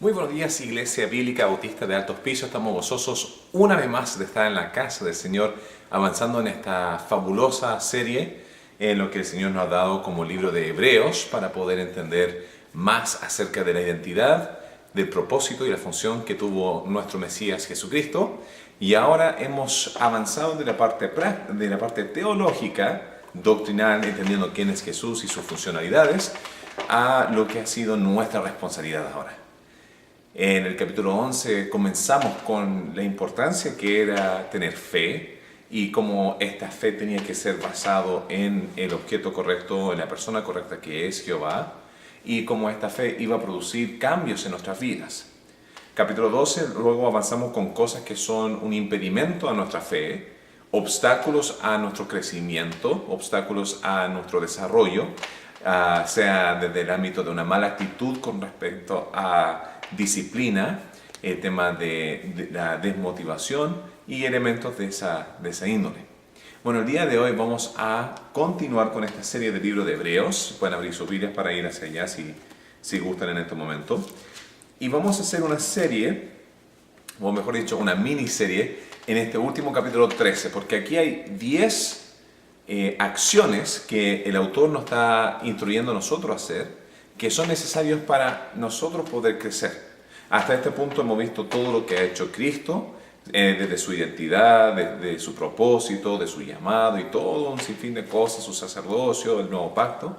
Muy buenos días, Iglesia Bíblica Bautista de Altos Pisos. Estamos gozosos una vez más de estar en la casa del Señor, avanzando en esta fabulosa serie en lo que el Señor nos ha dado como libro de Hebreos para poder entender más acerca de la identidad, del propósito y la función que tuvo nuestro Mesías Jesucristo. Y ahora hemos avanzado de la parte teológica, doctrinal, entendiendo quién es Jesús y sus funcionalidades, a lo que ha sido nuestra responsabilidad ahora. En el capítulo 11 comenzamos con la importancia que era tener fe y cómo esta fe tenía que ser basado en el objeto correcto, en la persona correcta que es Jehová, y cómo esta fe iba a producir cambios en nuestras vidas. Capítulo 12, luego avanzamos con cosas que son un impedimento a nuestra fe, obstáculos a nuestro crecimiento, obstáculos a nuestro desarrollo, sea desde el ámbito de una mala actitud con respecto a disciplina, el tema de la desmotivación y elementos de esa índole. Bueno, el día de hoy vamos a continuar con esta serie del libro de Hebreos. Pueden abrir sus Biblias para ir hacia allá si gustan en este momento. Y vamos a hacer una serie, o mejor dicho, una miniserie en este último capítulo 13, porque aquí hay 10 acciones que el autor nos está instruyendo a nosotros a hacer, que son necesarios para nosotros poder crecer. Hasta este punto hemos visto todo lo que ha hecho Cristo, desde su identidad, desde su propósito, de su llamado y todo un sinfín de cosas, su sacerdocio, el nuevo pacto,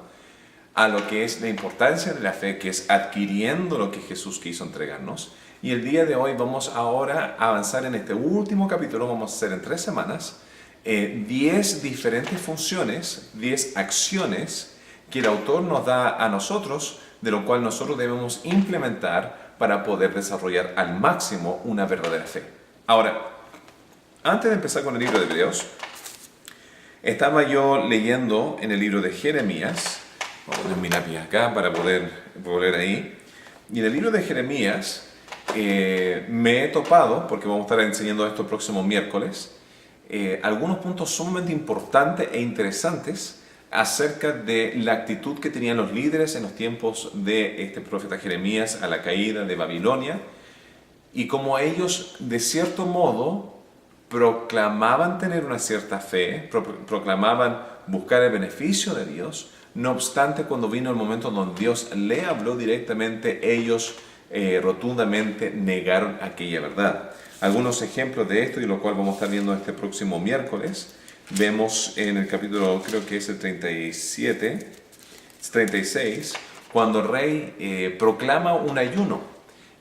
a lo que es la importancia de la fe, que es adquiriendo lo que Jesús quiso entregarnos. Y el día de hoy vamos ahora a avanzar en este último capítulo, vamos a hacer en 3 semanas, 10 diferentes funciones, 10 acciones que el autor nos da a nosotros, de lo cual nosotros debemos implementar para poder desarrollar al máximo una verdadera fe. Ahora, antes de empezar con el libro de Hebreos, estaba yo leyendo en el libro de Jeremías, voy a poner mi lápiz acá para poder ahí, y en el libro de Jeremías me he topado, porque vamos a estar enseñando esto el próximo miércoles, algunos puntos sumamente importantes e interesantes acerca de la actitud que tenían los líderes en los tiempos de este profeta Jeremías a la caída de Babilonia, y cómo ellos de cierto modo proclamaban tener una cierta fe, proclamaban buscar el beneficio de Dios. No obstante, cuando vino el momento donde Dios le habló directamente, ellos rotundamente negaron aquella verdad. Algunos ejemplos de esto, y lo cual vamos a estar viendo este próximo miércoles, vemos en el capítulo, creo que es el 36, cuando el rey proclama un ayuno.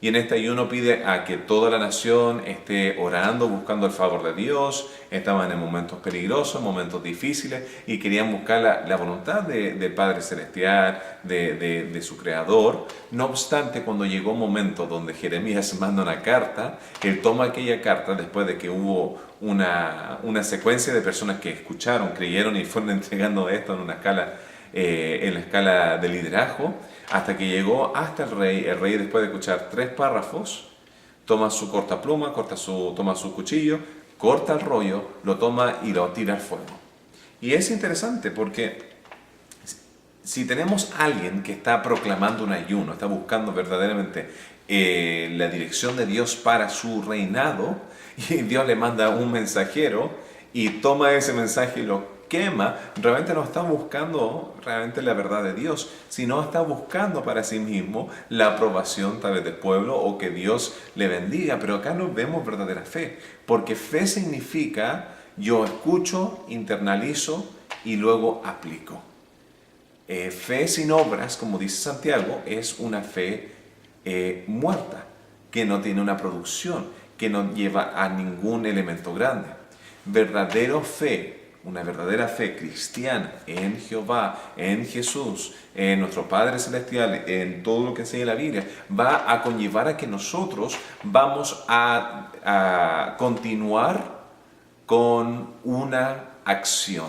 Y en este ayuno pide a que toda la nación esté orando, buscando el favor de Dios. Estaban en momentos peligrosos, momentos difíciles, y querían buscar la voluntad del Padre Celestial, de su Creador. No obstante, cuando llegó un momento donde Jeremías manda una carta, él toma aquella carta después de que hubo una secuencia de personas que escucharon, creyeron y fueron entregando esto en la escala de liderazgo, hasta que llegó hasta el rey. El rey, después de escuchar 3 párrafos, toma su cortapluma, toma su cuchillo, corta el rollo, lo toma y lo tira al fuego. Y es interesante porque si tenemos a alguien que está proclamando un ayuno, está buscando verdaderamente la dirección de Dios para su reinado, y Dios le manda un mensajero y toma ese mensaje y lo quema, realmente no está buscando realmente la verdad de Dios, sino está buscando para sí mismo la aprobación tal vez del pueblo o que Dios le bendiga. Pero acá no vemos verdadera fe, porque fe significa yo escucho, internalizo y luego aplico. Fe sin obras, como dice Santiago, es una fe muerta, que no tiene una producción, que no lleva a ningún elemento grande. Una verdadera fe cristiana en Jehová, en Jesús, en nuestro Padre Celestial, en todo lo que enseña la Biblia, va a conllevar a que nosotros vamos a continuar con una acción.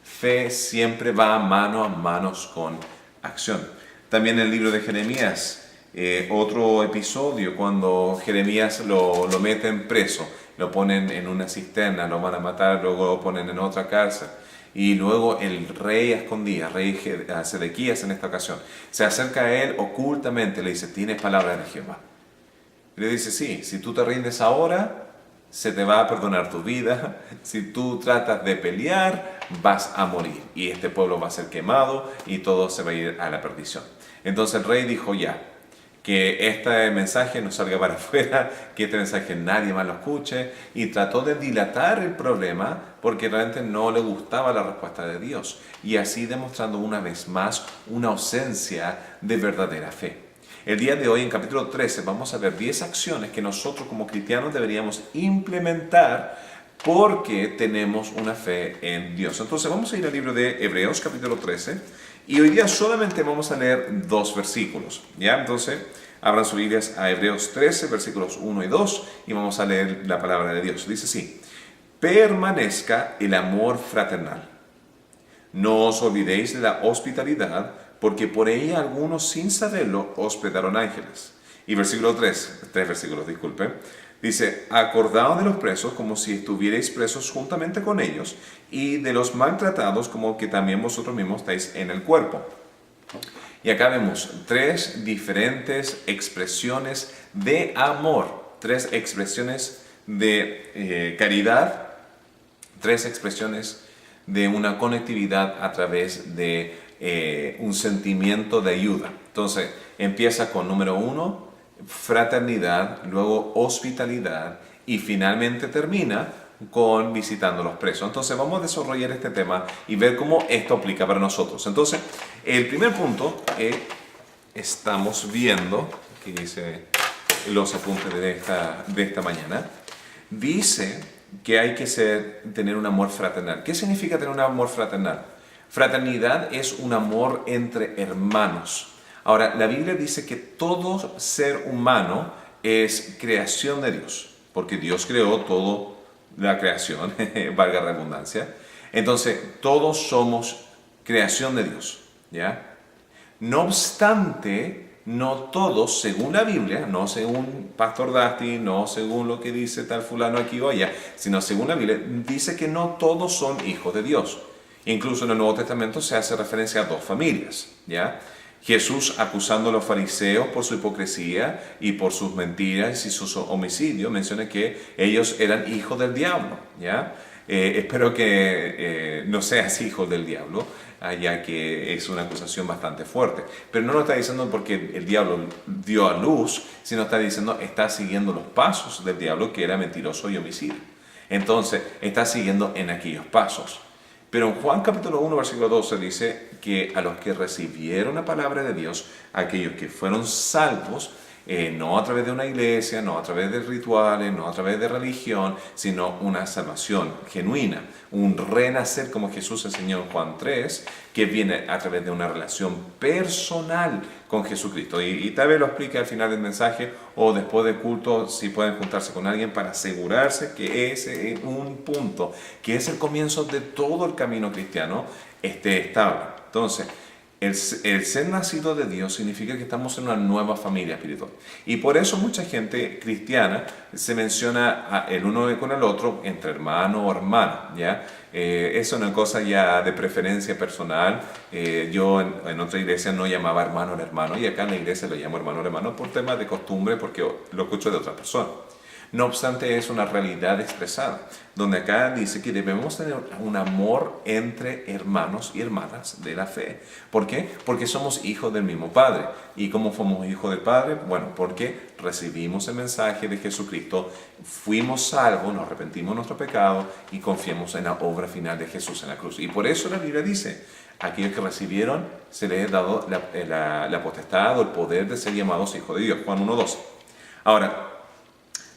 Fe siempre va mano a mano con acción. También en el libro de Jeremías, otro episodio cuando Jeremías lo meten preso, lo ponen en una cisterna, lo van a matar, luego lo ponen en otra cárcel. Y luego el rey a escondidas, rey Sedequías en esta ocasión, se acerca a él ocultamente, le dice: tienes palabra de Jehová. Y le dice, sí, si tú te rindes ahora, se te va a perdonar tu vida. Si tú tratas de pelear, vas a morir. Y este pueblo va a ser quemado y todo se va a ir a la perdición. Entonces el rey dijo, ya, que este mensaje no salga para afuera, que este mensaje nadie más lo escuche, y trató de dilatar el problema porque realmente no le gustaba la respuesta de Dios, y así demostrando una vez más una ausencia de verdadera fe. El día de hoy, en capítulo 13, vamos a ver 10 acciones que nosotros como cristianos deberíamos implementar porque tenemos una fe en Dios. Entonces vamos a ir al libro de Hebreos, capítulo 13, y hoy día solamente vamos a leer 2 versículos, ¿ya? Entonces, abran sus Biblias a Hebreos 13, versículos 1 y 2, y vamos a leer la palabra de Dios. Dice así: permanezca el amor fraternal. No os olvidéis de la hospitalidad, porque por ella algunos sin saberlo hospedaron ángeles. Y versículo 3 versículos, disculpen. Dice, acordaos de los presos como si estuvierais presos juntamente con ellos, y de los maltratados como que también vosotros mismos estáis en el cuerpo. Y acá vemos 3 diferentes expresiones de amor, 3 expresiones de caridad, 3 expresiones de una conectividad a través de un sentimiento de ayuda. Entonces, empieza con número 1, fraternidad, luego hospitalidad y finalmente termina con visitando a los presos. Entonces vamos a desarrollar este tema y ver cómo esto aplica para nosotros. Entonces, el primer punto que estamos viendo, que dice los apuntes de esta mañana, dice que hay que tener un amor fraternal. ¿Qué significa tener un amor fraternal? Fraternidad es un amor entre hermanos. Ahora, la Biblia dice que todo ser humano es creación de Dios, porque Dios creó toda la creación, valga la redundancia. Entonces, todos somos creación de Dios, ¿ya? No obstante, no todos, según la Biblia, no según Pastor Dusty, no según lo que dice tal fulano aquí o allá, sino según la Biblia, dice que no todos son hijos de Dios. Incluso en el Nuevo Testamento se hace referencia a 2 familias, ¿ya? Jesús, acusando a los fariseos por su hipocresía y por sus mentiras y sus homicidios, menciona que ellos eran hijos del diablo, ¿ya? Espero que no seas hijo del diablo, ya que es una acusación bastante fuerte. Pero no lo está diciendo porque el diablo dio a luz, sino está diciendo está siguiendo los pasos del diablo, que era mentiroso y homicida. Entonces, está siguiendo en aquellos pasos. Pero en Juan capítulo 1, versículo 12 dice que a los que recibieron la palabra de Dios, aquellos que fueron salvos, no a través de una iglesia, no a través de rituales, no a través de religión, sino una salvación genuina, un renacer como Jesús enseñó en Juan 3, que viene a través de una relación personal con Jesucristo. Y tal vez lo explique al final del mensaje o después del culto, si pueden juntarse con alguien para asegurarse que ese es un punto, que es el comienzo de todo el camino cristiano, esté estable. Entonces, el ser nacido de Dios significa que estamos en una nueva familia espiritual. Y por eso mucha gente cristiana se menciona el uno con el otro entre hermano o hermana, ¿ya? Eso es una cosa ya de preferencia personal. Yo en otra iglesia no llamaba hermano al hermano, y acá en la iglesia lo llamo hermano al hermano por temas de costumbre, porque lo escucho de otra persona. No obstante, es una realidad expresada, donde acá dice que debemos tener un amor entre hermanos y hermanas de la fe. ¿Por qué? Porque somos hijos del mismo Padre. ¿Y cómo somos hijos del Padre? Bueno, porque recibimos el mensaje de Jesucristo, fuimos salvos, nos arrepentimos de nuestro pecado y confiamos en la obra final de Jesús en la cruz. Y por eso la Biblia dice, aquellos que recibieron se les ha dado la potestad o el poder de ser llamados hijos de Dios. Juan 1:12. Ahora,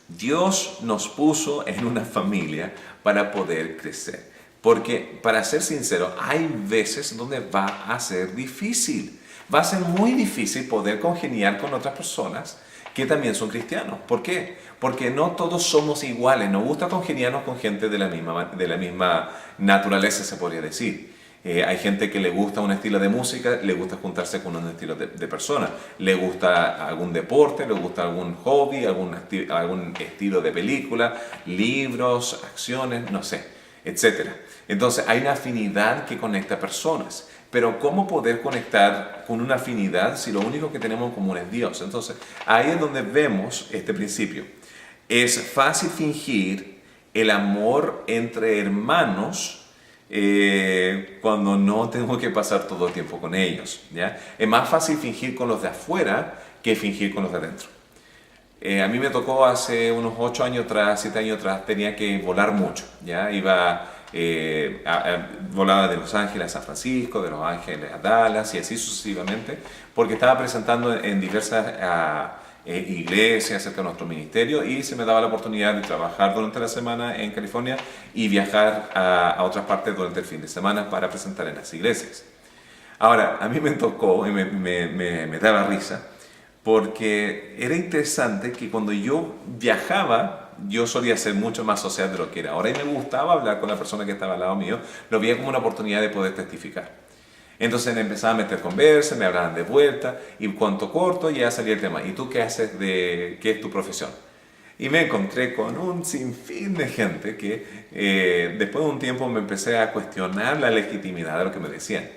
Dios nos puso en una familia para poder crecer. Porque, para ser sincero, hay veces donde va a ser difícil. Va a ser muy difícil poder congeniar con otras personas que también son cristianos. ¿Por qué? Porque no todos somos iguales. Nos gusta congeniarnos con gente de la misma naturaleza, se podría decir. Hay gente que le gusta un estilo de música, le gusta juntarse con un estilo de persona, le gusta algún deporte, le gusta algún hobby, algún estilo de película, libros, acciones, no sé, etc. Entonces hay una afinidad que conecta personas, pero ¿cómo poder conectar con una afinidad si lo único que tenemos en común es Dios? Entonces, ahí es donde vemos este principio. Es fácil fingir el amor entre hermanos cuando no tengo que pasar todo el tiempo con ellos, ¿ya? Es más fácil fingir con los de afuera que fingir con los de adentro. A mí me tocó hace unos 8 años atrás, 7 años atrás, tenía que volar mucho, ¿ya? Volaba de Los Ángeles a San Francisco, de Los Ángeles a Dallas y así sucesivamente, porque estaba presentando en diversas iglesias cerca de nuestro ministerio y se me daba la oportunidad de trabajar durante la semana en California y viajar a otras partes durante el fin de semana para presentar en las iglesias. Ahora, a mí me tocó y me daba risa porque era interesante que cuando yo viajaba, yo solía ser mucho más social de lo que era ahora y me gustaba hablar con la persona que estaba al lado mío, lo veía como una oportunidad de poder testificar. Entonces me empezaba a meter conversa, me hablaban de vuelta y cuanto corto ya salía el tema. ¿Y tú qué haces? ¿Qué es tu profesión? Y me encontré con un sinfín de gente que después de un tiempo me empecé a cuestionar la legitimidad de lo que me decían.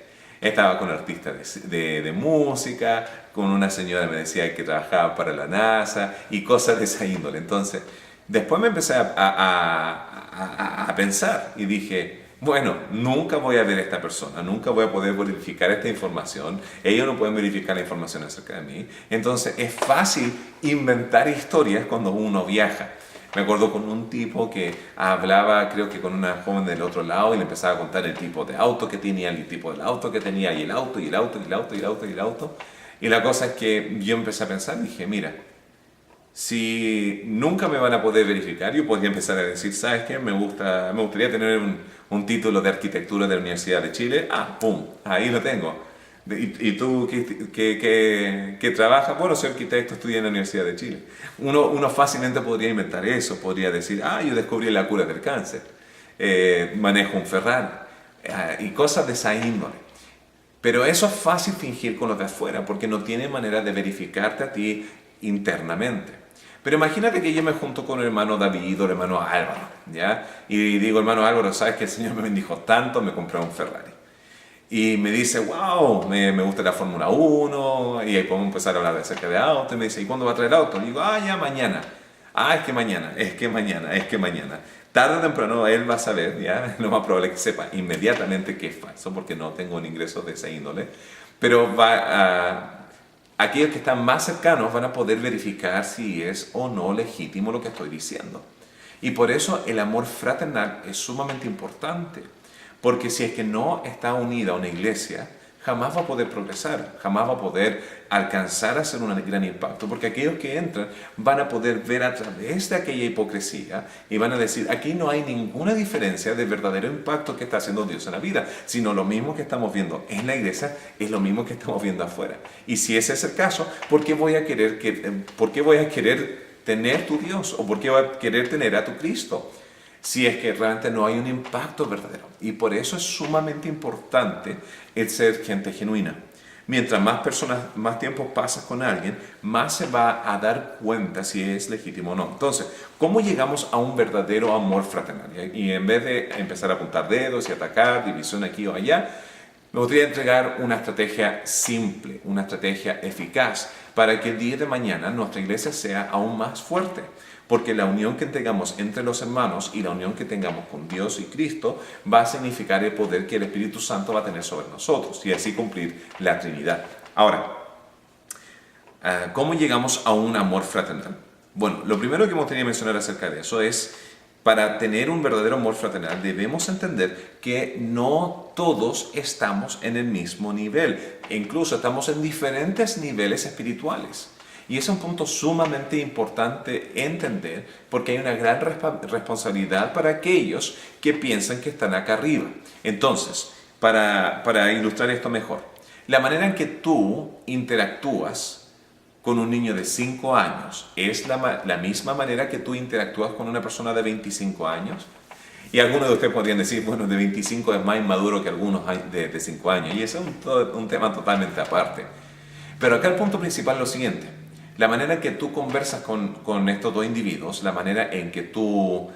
Estaba con artistas de música, con una señora que me decía que trabajaba para la NASA y cosas de esa índole. Entonces, después me empecé a pensar y dije, bueno, nunca voy a ver a esta persona, nunca voy a poder verificar esta información, ellos no pueden verificar la información acerca de mí. Entonces, es fácil inventar historias cuando uno viaja. Me acuerdo con un tipo que hablaba, creo que con una joven del otro lado y le empezaba a contar el tipo de auto que tenía, el tipo del auto que tenía, y el auto, y el auto, y el auto, y el auto, y el auto. Y la cosa es que yo empecé a pensar, dije, mira, si nunca me van a poder verificar, yo podría empezar a decir, ¿sabes qué? Me gustaría tener un título de arquitectura de la Universidad de Chile. Ah, pum, ahí lo tengo. ¿Y tú qué trabajas? Bueno, soy arquitecto, estudié en la Universidad de Chile. Uno fácilmente podría inventar eso, podría decir, yo descubrí la cura del cáncer, manejo un Ferrari, y cosas de esa índole. Pero eso es fácil fingir con los de afuera, porque no tiene manera de verificarte a ti internamente. Pero imagínate que yo me junto con el hermano David o el hermano Álvaro, ¿ya? Y digo, hermano Álvaro, ¿sabes que el Señor me bendijo tanto? Me compré un Ferrari. Y me dice, wow, me gusta la Fórmula 1, y ahí podemos empezar a hablar acerca de auto. Y me dice, ¿y cuándo va a traer el auto? Y digo, ya mañana. Es que mañana, es que mañana, es que mañana. Tarde o temprano él va a saber, ya, lo más probable es que sepa inmediatamente que es falso, porque no tengo un ingreso de esa índole. Pero aquellos que están más cercanos van a poder verificar si es o no legítimo lo que estoy diciendo. Y por eso el amor fraternal es sumamente importante. Porque si es que no está unida a una iglesia, jamás va a poder progresar, jamás va a poder alcanzar a hacer un gran impacto, porque aquellos que entran van a poder ver a través de aquella hipocresía y van a decir, aquí no hay ninguna diferencia del verdadero impacto que está haciendo Dios en la vida, sino lo mismo que estamos viendo en la iglesia es lo mismo que estamos viendo afuera. Y si ese es el caso, ¿por qué voy a querer tener tu Dios? ¿O por qué voy a querer tener a tu Cristo? Si es que realmente no hay un impacto verdadero. Y por eso es sumamente importante el ser gente genuina. Mientras más tiempo pasas con alguien, más se va a dar cuenta si es legítimo o no. Entonces, ¿cómo llegamos a un verdadero amor fraternal? Y en vez de empezar a apuntar dedos y atacar, división aquí o allá, me gustaría entregar una estrategia simple, una estrategia eficaz para que el día de mañana nuestra iglesia sea aún más fuerte. Porque la unión que tengamos entre los hermanos y la unión que tengamos con Dios y Cristo va a significar el poder que el Espíritu Santo va a tener sobre nosotros y así cumplir la Trinidad. Ahora, ¿cómo llegamos a un amor fraternal? Bueno, lo primero que me gustaría mencionar acerca de eso es, para tener un verdadero amor fraternal debemos entender que no todos estamos en el mismo nivel. Incluso estamos en diferentes niveles espirituales. Y es un punto sumamente importante entender porque hay una gran responsabilidad para aquellos que piensan que están acá arriba. Entonces, para ilustrar esto mejor, la manera en que tú interactúas con un niño de 5 años es la misma manera que tú interactúas con una persona de 25 años. Y algunos de ustedes podrían decir, bueno, de 25 es más inmaduro que algunos de 5 años. Y ese es un tema totalmente aparte. Pero acá el punto principal es lo siguiente. La manera en que tú conversas con estos dos individuos, la manera en que tú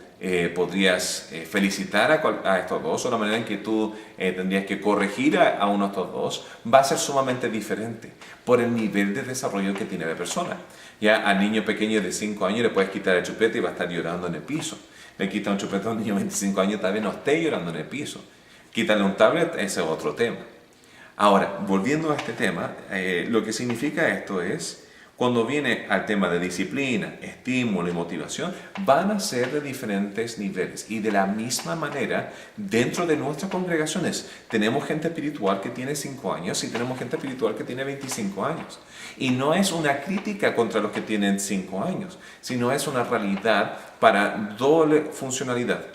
podrías felicitar a estos dos o la manera en que tú tendrías que corregir a uno de estos dos va a ser sumamente diferente por el nivel de desarrollo que tiene la persona. Ya al niño pequeño de 5 años le puedes quitar el chupete y va a estar llorando en el piso. Le quita un chupete a un niño de 25 años, tal vez no esté llorando en el piso. Quítale un tablet, ese es otro tema. Ahora, volviendo a este tema, lo que significa esto es, cuando viene al tema de disciplina, estímulo y motivación, van a ser de diferentes niveles. Y de la misma manera, dentro de nuestras congregaciones, tenemos gente espiritual que tiene 5 años y tenemos gente espiritual que tiene 25 años. Y no es una crítica contra los que tienen 5 años, sino es una realidad para doble funcionalidad.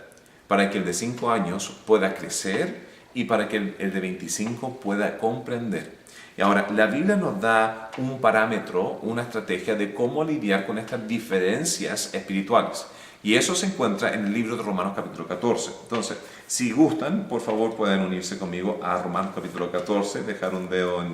Para que el de 5 años pueda crecer y para que el de 25 pueda comprender. Y ahora, la Biblia nos da un parámetro, una estrategia de cómo lidiar con estas diferencias espirituales. Y eso se encuentra en el libro de Romanos capítulo 14. Entonces, si gustan, por favor pueden unirse conmigo a Romanos capítulo 14, dejar un dedo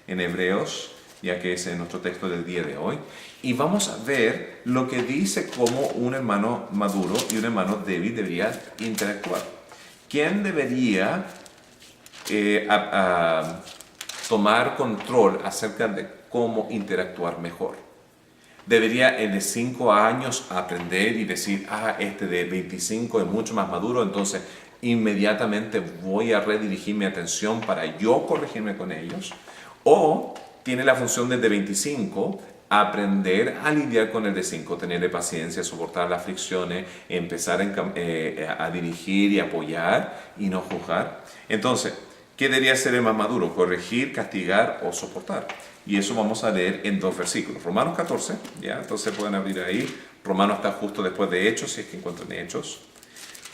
en Hebreos, ya que ese es nuestro texto del día de hoy. Y vamos a ver lo que dice cómo un hermano maduro y un hermano débil debería interactuar. ¿Quién debería tomar control acerca de cómo interactuar mejor? ¿Debería el de 5 años aprender y decir, este de 25 es mucho más maduro, entonces inmediatamente voy a redirigir mi atención para yo corregirme con ellos? ¿O tiene la función del de 25 aprender a lidiar con el de 5, tenerle paciencia, soportar las fricciones, empezar a dirigir y apoyar y no juzgar? Entonces, ¿qué debería ser el más maduro? ¿Corregir, castigar o soportar? Y eso vamos a leer en 2 versículos. Romanos 14, ¿ya? Entonces pueden abrir ahí. Romanos está justo después de Hechos, si es que encuentran Hechos.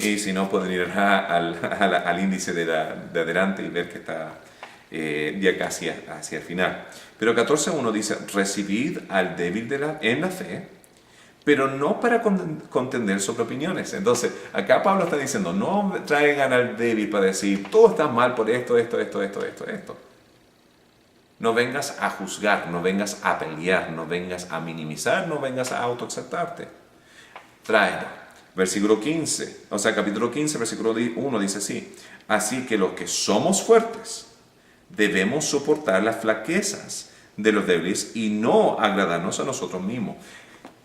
Y si no, pueden ir al índice de adelante y ver que está ya casi hacia el final. Pero 14.1 dice, recibid al débil en la fe, pero no para contender sobre opiniones. Entonces, acá Pablo está diciendo, no traigan al débil para decir, tú estás mal por esto. No vengas a juzgar, no vengas a pelear, no vengas a minimizar, no vengas a autoexaltarte. Tráelo. Versículo 15, o sea, capítulo 15, versículo 1 dice así, así que los que somos fuertes debemos soportar las flaquezas de los débiles y no agradarnos a nosotros mismos.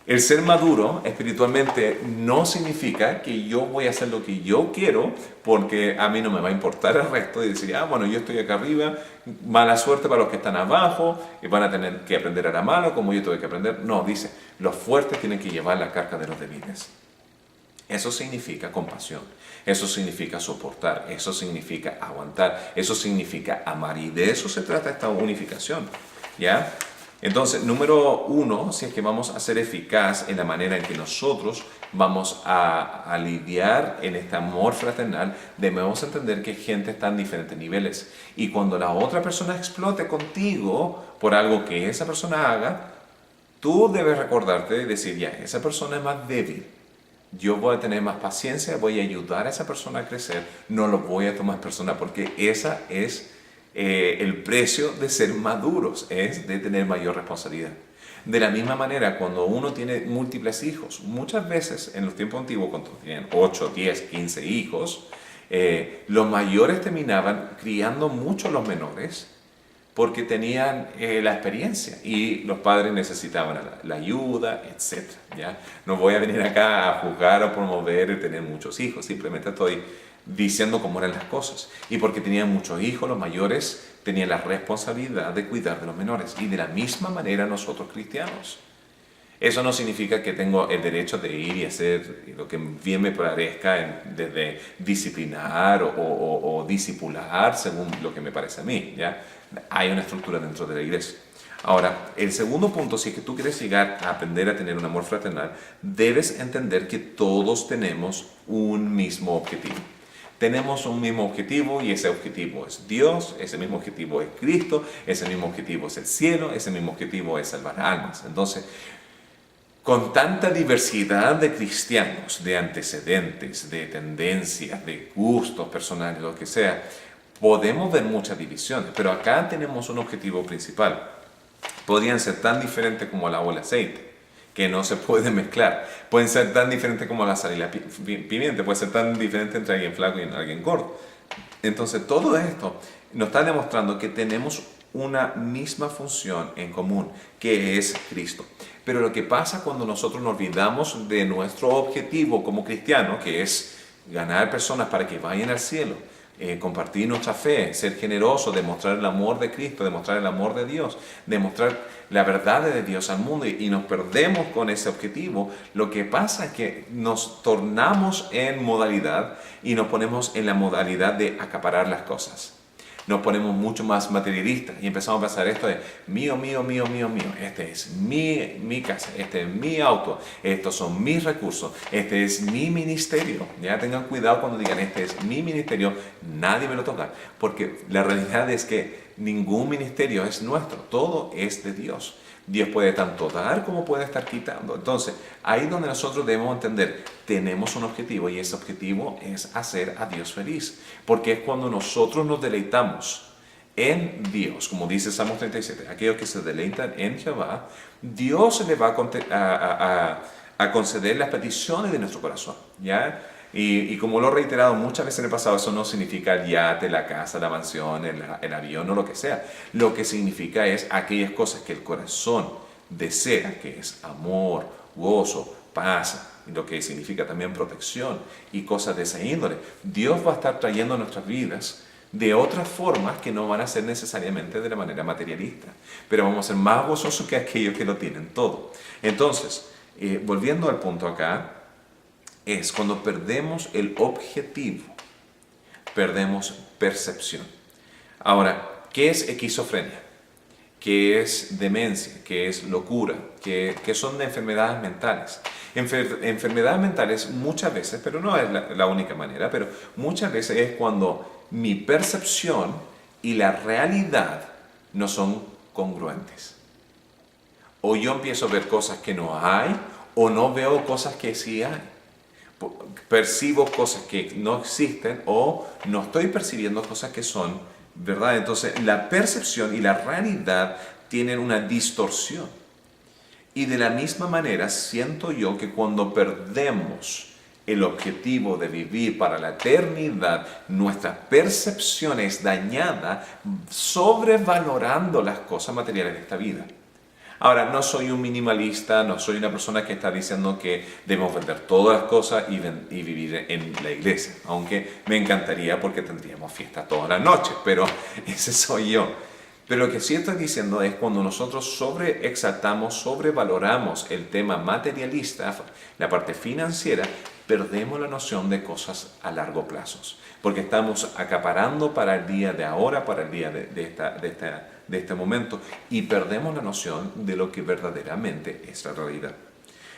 El ser maduro espiritualmente no significa que yo voy a hacer lo que yo quiero porque a mí no me va a importar el resto y decir, bueno, yo estoy acá arriba, mala suerte para los que están abajo y van a tener que aprender a la mano como yo tengo que aprender. No, dice, los fuertes tienen que llevar la carga de los débiles. Eso significa compasión, eso significa soportar, eso significa aguantar, eso significa amar y de eso se trata esta unificación, ¿ya? Entonces, número 1, si es que vamos a ser eficaz en la manera en que nosotros vamos a lidiar en este amor fraternal, debemos entender que gente está en diferentes niveles. Y cuando la otra persona explote contigo por algo que esa persona haga, tú debes recordarte y decir, ya, esa persona es más débil. Yo voy a tener más paciencia, voy a ayudar a esa persona a crecer, no lo voy a tomar personal porque esa es el precio de ser maduros, es de tener mayor responsabilidad. De la misma manera, cuando uno tiene múltiples hijos, muchas veces en los tiempos antiguos, cuando tenían 8, 10, 15 hijos, los mayores terminaban criando mucho a los menores porque tenían la experiencia y los padres necesitaban la ayuda, etc. ¿Ya? No voy a venir acá a juzgar o promover el tener muchos hijos, simplemente estoy diciendo cómo eran las cosas. Y porque tenían muchos hijos, los mayores tenían la responsabilidad de cuidar de los menores. Y de la misma manera nosotros cristianos. Eso no significa que tengo el derecho de ir y hacer lo que bien me parezca, desde disciplinar o discipular según lo que me parece a mí, ¿ya? Hay una estructura dentro de la iglesia. Ahora, el segundo punto, si es que tú quieres llegar a aprender a tener un amor fraternal, debes entender que todos tenemos un mismo objetivo. Tenemos un mismo objetivo y ese objetivo es Dios, ese mismo objetivo es Cristo, ese mismo objetivo es el cielo, ese mismo objetivo es salvar almas. Entonces, con tanta diversidad de cristianos, de antecedentes, de tendencias, de gustos personales, lo que sea, podemos ver muchas divisiones, pero acá tenemos un objetivo principal. Podrían ser tan diferentes como el agua y el aceite, que no se pueden mezclar. Pueden ser tan diferentes como la sal y la pimienta, puede ser tan diferente entre alguien flaco y alguien gordo. Entonces todo esto nos está demostrando que tenemos una misma función en común, que es Cristo. Pero lo que pasa cuando nosotros nos olvidamos de nuestro objetivo como cristianos, que es ganar personas para que vayan al cielo, compartir nuestra fe, ser generoso, demostrar el amor de Cristo, demostrar el amor de Dios, demostrar la verdad de Dios al mundo, y nos perdemos con ese objetivo. Lo que pasa es que nos tornamos en modalidad y nos ponemos en la modalidad de acaparar las cosas. Nos ponemos mucho más materialistas y empezamos a pensar esto de mío, mío, mío, mío, mío. Este es mi casa, este es mi auto, estos son mis recursos, este es mi ministerio. Ya tengan cuidado cuando digan este es mi ministerio, nadie me lo toca. Porque la realidad es que ningún ministerio es nuestro, todo es de Dios. Dios puede tanto dar como puede estar quitando. Entonces, ahí es donde nosotros debemos entender, tenemos un objetivo, y ese objetivo es hacer a Dios feliz. Porque es cuando nosotros nos deleitamos en Dios, como dice Salmos 37, aquellos que se deleitan en Jehová, Dios le va a conceder las peticiones de nuestro corazón, ¿ya? Y como lo he reiterado muchas veces en el pasado, eso no significa el yate, la casa, la mansión, el avión o lo que sea. Lo que significa es aquellas cosas que el corazón desea, que es amor, gozo, paz, y lo que significa también protección y cosas de esa índole. Dios va a estar trayendo a nuestras vidas de otras formas que no van a ser necesariamente de la manera materialista, pero vamos a ser más gozosos que aquellos que lo tienen todo. Entonces, volviendo al punto acá, es cuando perdemos el objetivo, perdemos percepción. Ahora, ¿qué es esquizofrenia? ¿Qué es demencia? ¿Qué es locura? ¿Qué son de enfermedades mentales? Enfermedades mentales muchas veces, pero no es la única manera, pero muchas veces es cuando mi percepción y la realidad no son congruentes. O yo empiezo a ver cosas que no hay, o no veo cosas que sí hay. Percibo cosas que no existen, o no estoy percibiendo cosas que son verdad. Entonces la percepción y la realidad tienen una distorsión, y de la misma manera siento yo que cuando perdemos el objetivo de vivir para la eternidad, nuestra percepción es dañada, sobrevalorando las cosas materiales de esta vida. Ahora, no soy un minimalista, no soy una persona que está diciendo que debemos vender todas las cosas y vivir en la iglesia, aunque me encantaría porque tendríamos fiesta todas las noches, pero ese soy yo. Pero lo que sí estoy diciendo es cuando nosotros sobreexaltamos, sobrevaloramos el tema materialista, la parte financiera, perdemos la noción de cosas a largo plazo, porque estamos acaparando para el día de ahora, para el día de este momento, y perdemos la noción de lo que verdaderamente es la realidad.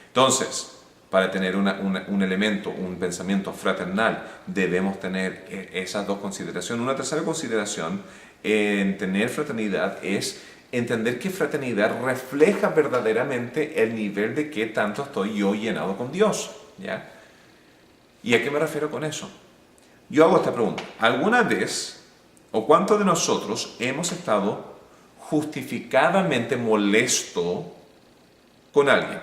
Entonces, para tener un elemento, un pensamiento fraternal, debemos tener esas dos consideraciones. Una tercera consideración en tener fraternidad es entender que fraternidad refleja verdaderamente el nivel de qué tanto estoy yo llenado con Dios, ¿ya? ¿Y a qué me refiero con eso? Yo hago esta pregunta. ¿Alguna vez, o cuántos de nosotros hemos estado justificadamente molesto con alguien?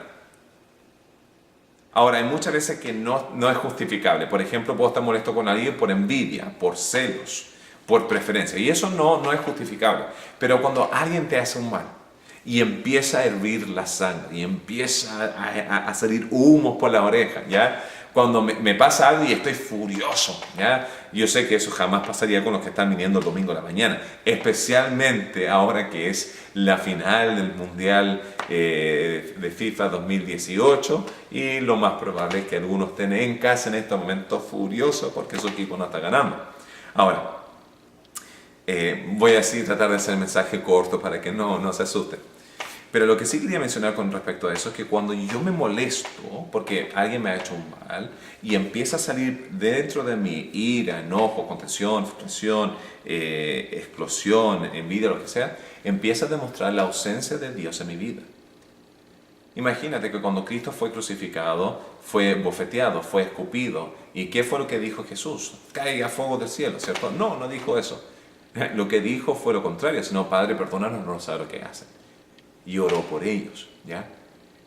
Ahora, hay muchas veces que no es justificable. Por ejemplo, puedo estar molesto con alguien por envidia, por celos, por preferencia. Y eso no es justificable. Pero cuando alguien te hace un mal y empieza a hervir la sangre y empieza a salir humos por la oreja, ¿ya? Cuando me pasa algo y estoy furioso, ¿ya? Yo sé que eso jamás pasaría con los que están viniendo el domingo a la mañana, especialmente ahora que es la final del Mundial de FIFA 2018, y lo más probable es que algunos estén en casa en estos momentos furiosos porque su equipo no está ganando. Ahora, voy así a tratar de hacer el mensaje corto para que no se asusten. Pero lo que sí quería mencionar con respecto a eso es que cuando yo me molesto porque alguien me ha hecho un mal y empieza a salir dentro de mí ira, enojo, contención, frustración, explosión, envidia, lo que sea, empieza a demostrar la ausencia de Dios en mi vida. Imagínate que cuando Cristo fue crucificado, fue bofeteado, fue escupido. ¿Y qué fue lo que dijo Jesús? Caiga fuego del cielo, ¿cierto? No dijo eso. Lo que dijo fue lo contrario, sino Padre, perdónanos, no saben lo que hacen. Y oró por ellos, ¿ya?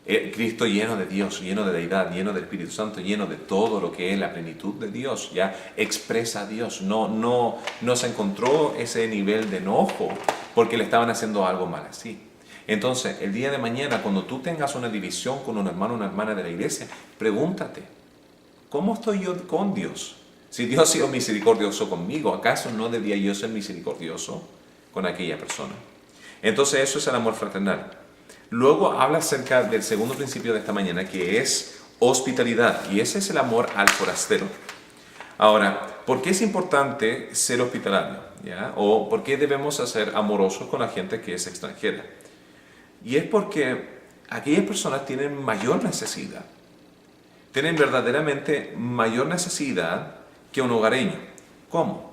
Cristo lleno de Dios, lleno de deidad, lleno del Espíritu Santo, lleno de todo lo que es la plenitud de Dios, ya expresa a Dios. No se encontró ese nivel de enojo porque le estaban haciendo algo mal así. Entonces, el día de mañana, cuando tú tengas una división con un hermano o una hermana de la iglesia, pregúntate, ¿cómo estoy yo con Dios? Si Dios ha sido misericordioso conmigo, ¿acaso no debía yo ser misericordioso con aquella persona? Entonces, eso es el amor fraternal. Luego habla acerca del segundo principio de esta mañana, que es hospitalidad, y ese es el amor al forastero. Ahora, ¿por qué es importante ser hospitalario? ¿Ya? ¿O por qué debemos ser amorosos con la gente que es extranjera? Y es porque aquellas personas tienen mayor necesidad, tienen verdaderamente mayor necesidad que un hogareño. ¿Cómo?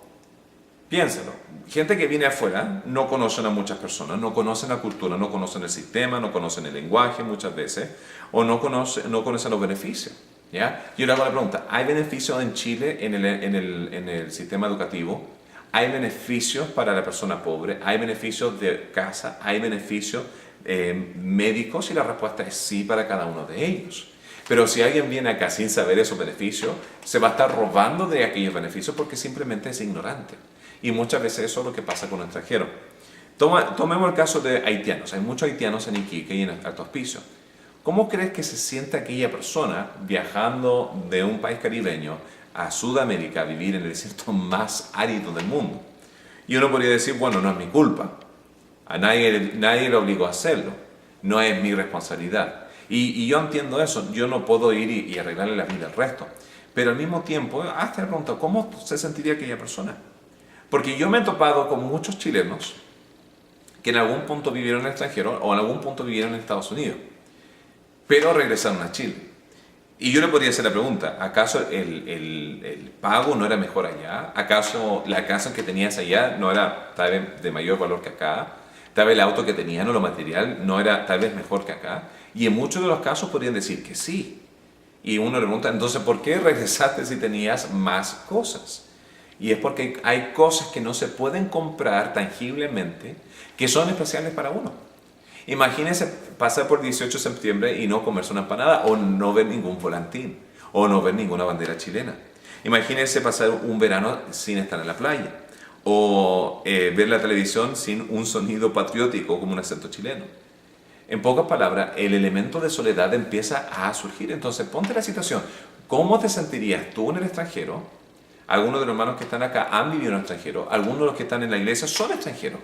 Piénsalo. Gente que viene afuera no conocen a muchas personas, no conocen la cultura, no conocen el sistema, no conocen el lenguaje muchas veces, o no conocen los beneficios. ¿Ya? Yo le hago la pregunta, ¿hay beneficios en Chile en el sistema educativo? ¿Hay beneficios para la persona pobre? ¿Hay beneficios de casa? ¿Hay beneficios médicos? Y la respuesta es sí para cada uno de ellos. Pero si alguien viene acá sin saber esos beneficios, se va a estar robando de aquellos beneficios porque simplemente es ignorante. Y muchas veces eso es lo que pasa con los extranjeros. Tomemos el caso de haitianos. Hay muchos haitianos en Iquique y en Alto Hospicio. ¿Cómo crees que se siente aquella persona viajando de un país caribeño a Sudamérica a vivir en el desierto más árido del mundo? Y uno podría decir, bueno, no es mi culpa. A nadie le obligó a hacerlo. No es mi responsabilidad. Y yo entiendo eso. Yo no puedo ir y arreglarle la vida al resto. Pero al mismo tiempo, hazte la pregunta, ¿cómo se sentiría aquella persona? Porque yo me he topado con muchos chilenos que en algún punto vivieron en el extranjero o en algún punto vivieron en Estados Unidos, pero regresaron a Chile. Y yo le podría hacer la pregunta, ¿acaso el pago no era mejor allá? ¿Acaso la casa que tenías allá no era tal vez de mayor valor que acá? ¿Tal vez el auto que tenían o lo material no era tal vez mejor que acá? Y en muchos de los casos podrían decir que sí. Y uno le pregunta, entonces, ¿por qué regresaste si tenías más cosas? Y es porque hay cosas que no se pueden comprar tangiblemente que son especiales para uno. Imagínense pasar por 18 de septiembre y no comerse una empanada o no ver ningún volantín o no ver ninguna bandera chilena. Imagínense pasar un verano sin estar en la playa o ver la televisión sin un sonido patriótico como un acento chileno. En pocas palabras, el elemento de soledad empieza a surgir. Entonces, ponte la situación. ¿Cómo te sentirías tú en el extranjero? Algunos de los hermanos que están acá han vivido en el extranjero. Algunos de los que están en la iglesia son extranjeros.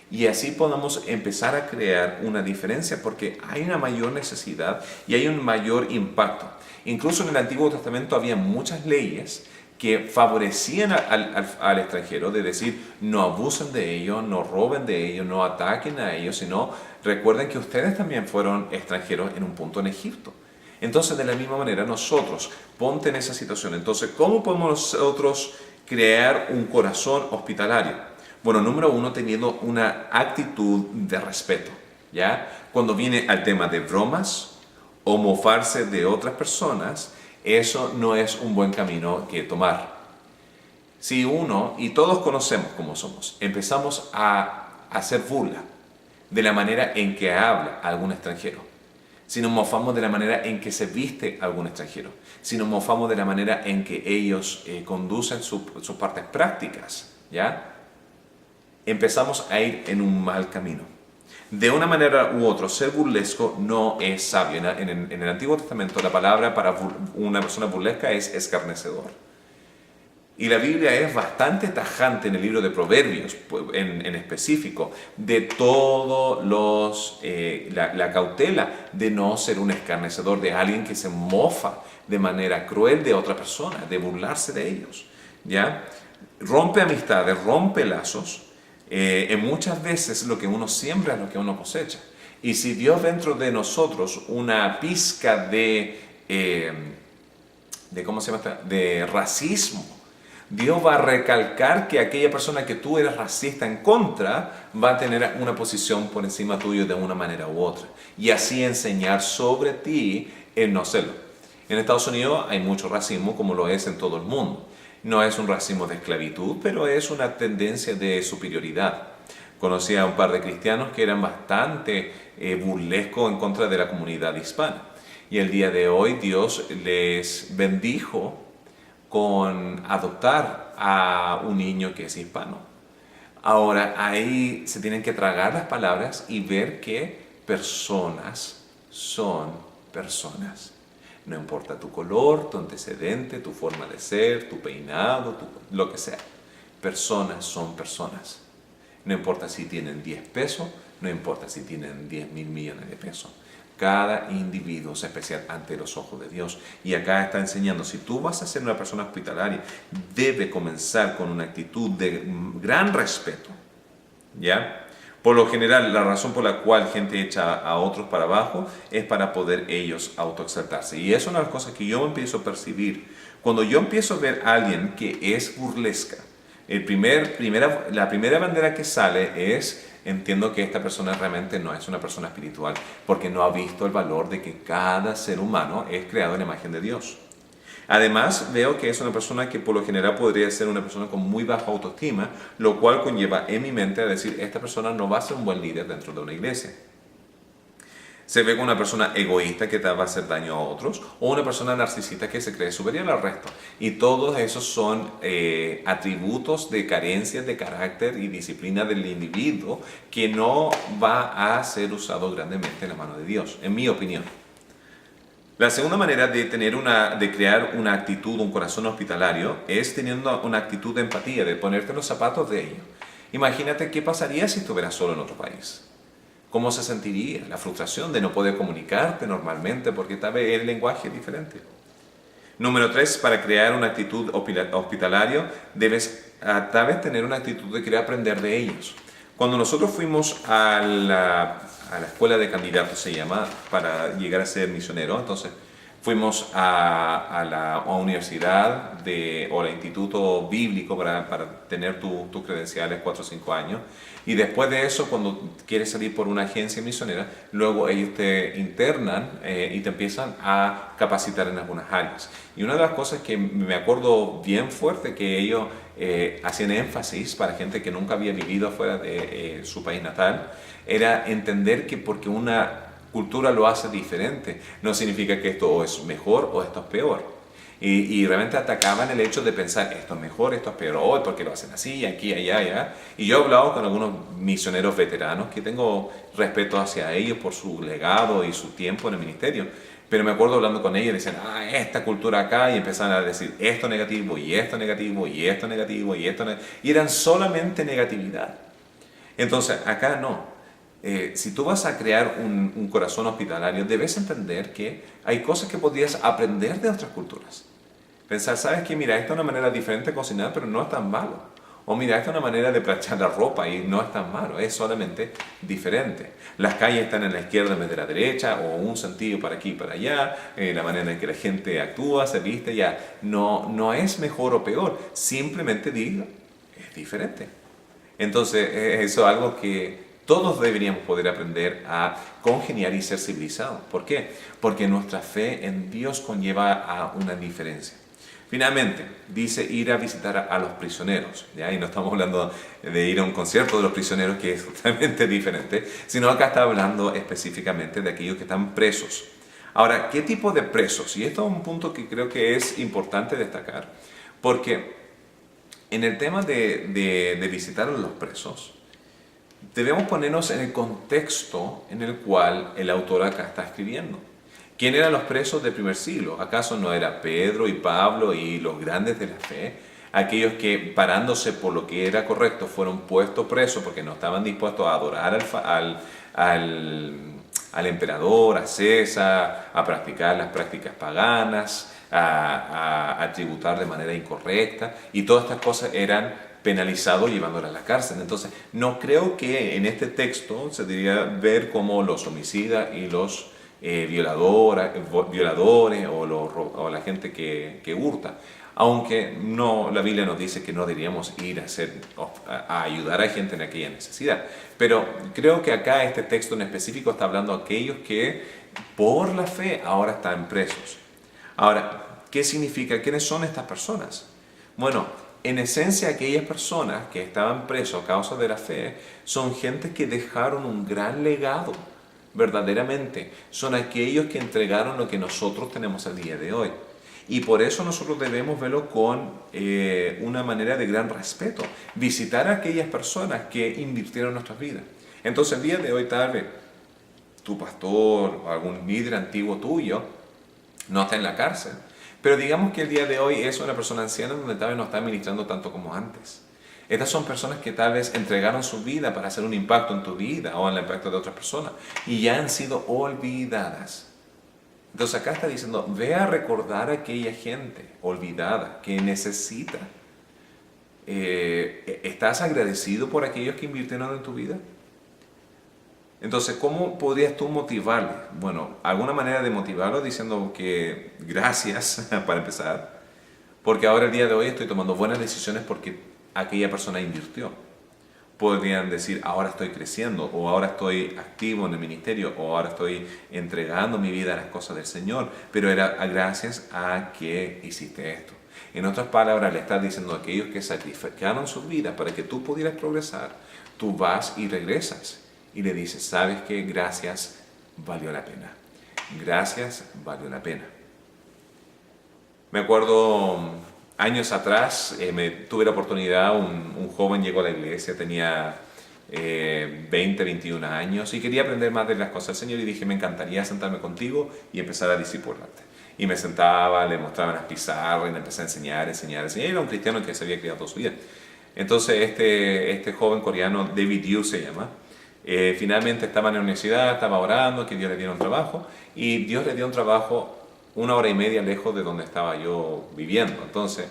Y así podemos empezar a crear una diferencia porque hay una mayor necesidad y hay un mayor impacto. Incluso en el Antiguo Testamento había muchas leyes que favorecían al extranjero, de decir, no abusen de ellos, no roben de ellos, no ataquen a ellos, sino recuerden que ustedes también fueron extranjeros en un punto en Egipto. Entonces, de la misma manera, nosotros, ponte en esa situación. Entonces, ¿cómo podemos nosotros crear un corazón hospitalario? Bueno, número uno, teniendo una actitud de respeto, ¿ya? Cuando viene al tema de bromas o mofarse de otras personas, eso no es un buen camino que tomar. Si uno, y todos conocemos cómo somos, empezamos a hacer burla de la manera en que habla algún extranjero, si nos mofamos de la manera en que se viste algún extranjero, si nos mofamos de la manera en que ellos conducen sus partes prácticas, ¿ya? Empezamos a ir en un mal camino. De una manera u otra, ser burlesco no es sabio. En el Antiguo Testamento la palabra para una persona burlesca es escarnecedor. Y la Biblia es bastante tajante en el libro de Proverbios, en específico, de todo la cautela de no ser un escarnecedor, de alguien que se mofa de manera cruel de otra persona, de burlarse de ellos, ¿ya? Rompe amistades, rompe lazos. Muchas veces lo que uno siembra es lo que uno cosecha. Y si Dios dentro de nosotros una pizca ¿cómo se llama? De racismo, Dios va a recalcar que aquella persona que tú eres racista en contra va a tener una posición por encima tuyo de una manera u otra. Y así enseñar sobre ti el no serlo. En Estados Unidos hay mucho racismo, como lo es en todo el mundo. No es un racismo de esclavitud, pero es una tendencia de superioridad. Conocí a un par de cristianos que eran bastante burlescos en contra de la comunidad hispana. Y el día de hoy Dios les bendijo con adoptar a un niño que es hispano. Ahora ahí se tienen que tragar las palabras y ver que personas son personas. No importa tu color, tu antecedente, tu forma de ser, tu peinado, lo que sea. Personas son personas. No importa si tienen 10 pesos, no importa si tienen 10.000 millones de pesos. Cada individuo es especial ante los ojos de Dios. Y acá está enseñando, si tú vas a ser una persona hospitalaria, debe comenzar con una actitud de gran respeto. ¿Ya? Por lo general, la razón por la cual gente echa a otros para abajo es para poder ellos autoexaltarse. Y es una de las cosas que yo empiezo a percibir. Cuando yo empiezo a ver a alguien que es burlesca, la primera bandera que sale es: entiendo que esta persona realmente no es una persona espiritual, porque no ha visto el valor de que cada ser humano es creado en la imagen de Dios. Además, veo que es una persona que por lo general podría ser una persona con muy baja autoestima, lo cual conlleva en mi mente a decir: esta persona no va a ser un buen líder dentro de una iglesia. Se ve como una persona egoísta que va a hacer daño a otros, o una persona narcisista que se cree superior al resto. Y todos esos son atributos de carencias de carácter y disciplina del individuo que no va a ser usado grandemente en la mano de Dios, en mi opinión. La segunda manera de crear una actitud, un corazón hospitalario, es teniendo una actitud de empatía, de ponerte en los zapatos de ellos. Imagínate qué pasaría si estuvieras solo en otro país. ¿Cómo se sentiría? La frustración de no poder comunicarte normalmente porque tal vez el lenguaje es diferente. Número 3, para crear una actitud hospitalaria, debes tal vez tener una actitud de querer aprender de ellos. Cuando nosotros fuimos a la escuela de candidatos, se llama, para llegar a ser misionero, entonces fuimos a la universidad o al instituto bíblico para tener tus credenciales 4 o 5 años. Y después de eso, cuando quieres salir por una agencia misionera, luego ellos te internan y te empiezan a capacitar en algunas áreas. Y una de las cosas que me acuerdo bien fuerte que ellos hacían énfasis para gente que nunca había vivido afuera de su país natal, era entender que porque una cultura lo hace diferente, no significa que esto es mejor o esto es peor. Y realmente atacaban el hecho de pensar: esto es mejor, esto es peor, hoy porque lo hacen así, aquí, allá, allá. Y yo he hablado con algunos misioneros veteranos que tengo respeto hacia ellos por su legado y su tiempo en el ministerio. Pero me acuerdo hablando con ellos y decían: esta cultura acá, y empezaban a decir esto negativo, y esto negativo, y esto negativo, y esto negativo. Y eran solamente negatividad. Entonces, acá no. Si tú vas a crear un corazón hospitalario, debes entender que hay cosas que podrías aprender de otras culturas. Pensar: ¿sabes qué? Mira, esta es una manera diferente de cocinar, pero no es tan malo. O mira, esta es una manera de planchar la ropa y no es tan malo, es solamente diferente. Las calles están en la izquierda en vez de la derecha, o un sentido para aquí y para allá, la manera en que la gente actúa, se viste, ya. No es mejor o peor, simplemente digo, es diferente. Entonces, eso es algo que todos deberíamos poder aprender a congeniar y ser civilizados. ¿Por qué? Porque nuestra fe en Dios conlleva a una diferencia. Finalmente, dice ir a visitar a los prisioneros, ¿ya? Y no estamos hablando de ir a un concierto de los prisioneros, que es totalmente diferente, sino acá está hablando específicamente de aquellos que están presos. Ahora, ¿qué tipo de presos? Y esto es un punto que creo que es importante destacar, porque en el tema de visitar a los presos, debemos ponernos en el contexto en el cual el autor acá está escribiendo. ¿Quién eran los presos del primer siglo? ¿Acaso no era Pedro y Pablo y los grandes de la fe? Aquellos que, parándose por lo que era correcto, fueron puestos presos porque no estaban dispuestos a adorar al emperador, a César, a practicar las prácticas paganas, a tributar de manera incorrecta, y todas estas cosas eran penalizados llevándola a la cárcel. Entonces, no creo que en este texto se debería ver como los homicidas y los violadores o la gente que hurta. Aunque no, la Biblia nos dice que no deberíamos ir a ayudar a gente en aquella necesidad. Pero creo que acá este texto en específico está hablando de aquellos que por la fe ahora están presos. Ahora, ¿qué significa? ¿Quiénes son estas personas? Bueno, en esencia, aquellas personas que estaban presos a causa de la fe son gente que dejaron un gran legado, verdaderamente. Son aquellos que entregaron lo que nosotros tenemos al día de hoy. Y por eso nosotros debemos verlo con una manera de gran respeto. Visitar a aquellas personas que invirtieron en nuestras vidas. Entonces, el día de hoy, tal vez, tu pastor o algún líder antiguo tuyo no está en la cárcel. Pero digamos que el día de hoy es una persona anciana donde tal vez no está ministrando tanto como antes. Estas son personas que tal vez entregaron su vida para hacer un impacto en tu vida o en el impacto de otras personas y ya han sido olvidadas. Entonces acá está diciendo, ve a recordar a aquella gente olvidada que necesita. ¿Estás agradecido por aquellos que invirtieron en tu vida? Entonces, ¿cómo podrías tú motivarle? Bueno, alguna manera de motivarlo diciendo que gracias, para empezar, porque ahora el día de hoy estoy tomando buenas decisiones porque aquella persona invirtió. Podrían decir, ahora estoy creciendo, o ahora estoy activo en el ministerio, o ahora estoy entregando mi vida a las cosas del Señor, pero era gracias a que hiciste esto. En otras palabras, le estás diciendo a aquellos que sacrificaron sus vidas para que tú pudieras progresar, tú vas y regresas. Y le dices, ¿sabes qué? Gracias, valió la pena. Gracias, valió la pena. Me acuerdo años atrás, tuve la oportunidad, un joven llegó a la iglesia, tenía 20, 21 años y quería aprender más de las cosas del Señor y dije, me encantaría sentarme contigo y empezar a discipularte. Y me sentaba, le mostraba las pizarras y le empecé a enseñar. Era un cristiano que se había criado toda su vida. Entonces este joven coreano, David Yu se llama, finalmente estaba en la universidad, estaba orando, que Dios le diera un trabajo, y Dios le dio un trabajo 1 hora y media lejos de donde estaba yo viviendo. Entonces,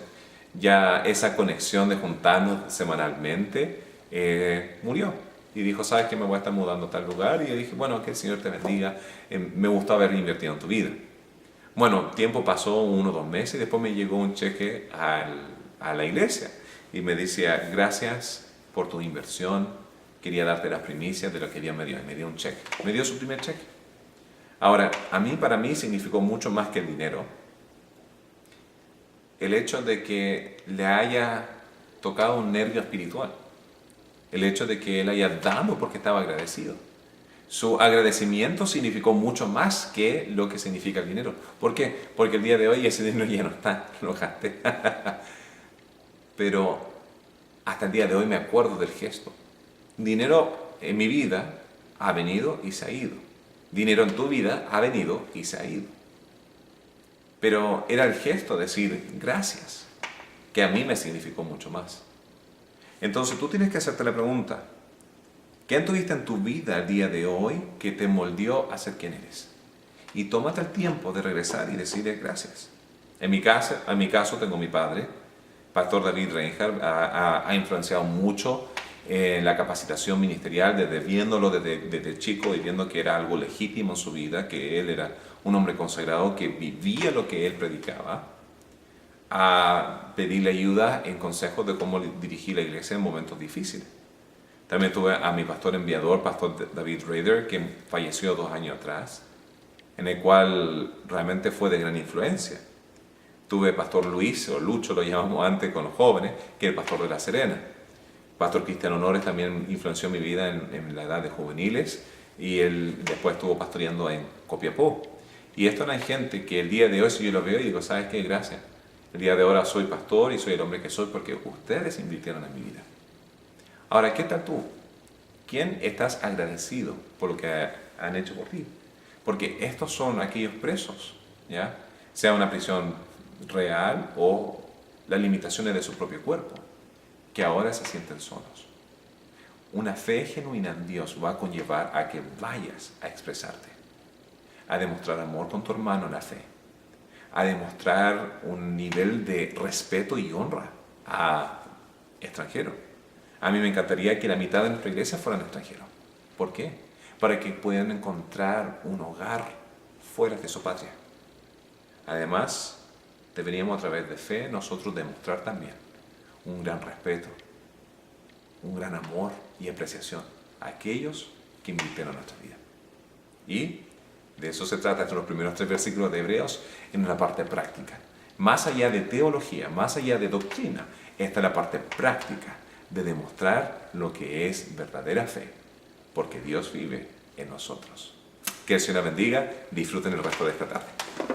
ya esa conexión de juntarnos semanalmente murió. Y dijo, ¿sabes qué? Me voy a estar mudando a tal lugar. Y yo dije, bueno, que el Señor te bendiga. Me gustó haber invertido en tu vida. Bueno, tiempo pasó 1 o 2 meses y después me llegó un cheque a la iglesia. Y me decía, gracias por tu inversión. Quería darte las primicias de lo que Dios me dio. Y me dio un cheque. Me dio su primer cheque. Ahora, para mí significó mucho más que el dinero. El hecho de que le haya tocado un nervio espiritual. El hecho de que él haya dado porque estaba agradecido. Su agradecimiento significó mucho más que lo que significa el dinero. ¿Por qué? Porque el día de hoy ese dinero ya no está, lo gasté. Pero hasta el día de hoy me acuerdo del gesto. Dinero en mi vida ha venido y se ha ido. Dinero en tu vida ha venido y se ha ido. Pero era el gesto de decir gracias, que a mí me significó mucho más. Entonces tú tienes que hacerte la pregunta, ¿quién tuviste en tu vida el día de hoy que te moldeó a ser quien eres? Y tómate el tiempo de regresar y decirle gracias. En mi caso tengo mi padre, Pastor David Reinhardt, ha influenciado mucho en la capacitación ministerial, viéndolo desde chico y viendo que era algo legítimo en su vida, que él era un hombre consagrado que vivía lo que él predicaba, a pedirle ayuda en consejos de cómo dirigir la iglesia en momentos difíciles. También tuve a mi pastor enviador, Pastor David Rader, que falleció 2 años atrás, en el cual realmente fue de gran influencia. Tuve Pastor Luis, o Lucho lo llamamos antes con los jóvenes, que es el pastor de La Serena. Pastor Cristiano Honores también influenció mi vida en la edad de juveniles y él después estuvo pastoreando en Copiapó. Y esto no hay gente que el día de hoy, si yo lo veo y digo, ¿sabes qué? Gracias. El día de ahora soy pastor y soy el hombre que soy porque ustedes invirtieron en mi vida. Ahora, ¿qué tal tú? ¿Quién estás agradecido por lo que han hecho por ti? Porque estos son aquellos presos, ¿ya? Sea una prisión real o las limitaciones de su propio cuerpo, que ahora se sienten solos. Una fe genuina en Dios va a conllevar a que vayas a expresarte, a demostrar amor con tu hermano en la fe, a demostrar un nivel de respeto y honra a extranjeros. A mí me encantaría que la mitad de nuestra iglesia fueran extranjeros. ¿Por qué? Para que puedan encontrar un hogar fuera de su patria. Además, deberíamos a través de fe nosotros demostrar también un gran respeto, un gran amor y apreciación a aquellos que invirtieron nuestra vida. Y de eso se trata estos los primeros 3 versículos de Hebreos en una parte práctica. Más allá de teología, más allá de doctrina, esta es la parte práctica de demostrar lo que es verdadera fe, porque Dios vive en nosotros. Que el Señor bendiga, disfruten el resto de esta tarde.